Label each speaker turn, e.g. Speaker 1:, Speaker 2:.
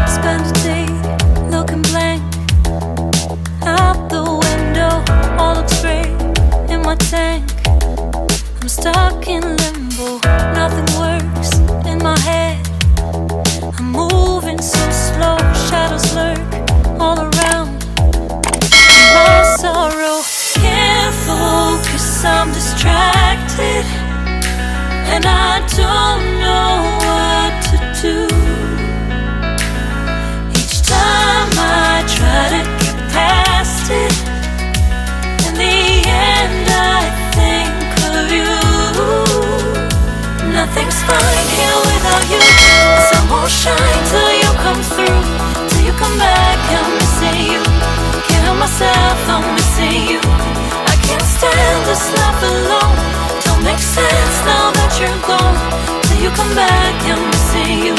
Speaker 1: Spend a day looking blank out the window, all looks great in my tank. I'm stuck in limbo, nothing works in my head. I'm moving so slow, shadows lurk all around. My sorrow can't focus, I'm distracted, and I don't know what to do. Each time I try to get past it, in the end I think of you. Nothing's fine here without you. The sun won't shine till you come through, till you come back. I'm missing you, can't help myself, I'm missing you. I can't stand this life alone, don't make sense now that you're gone. Till you come back, I'm missing you.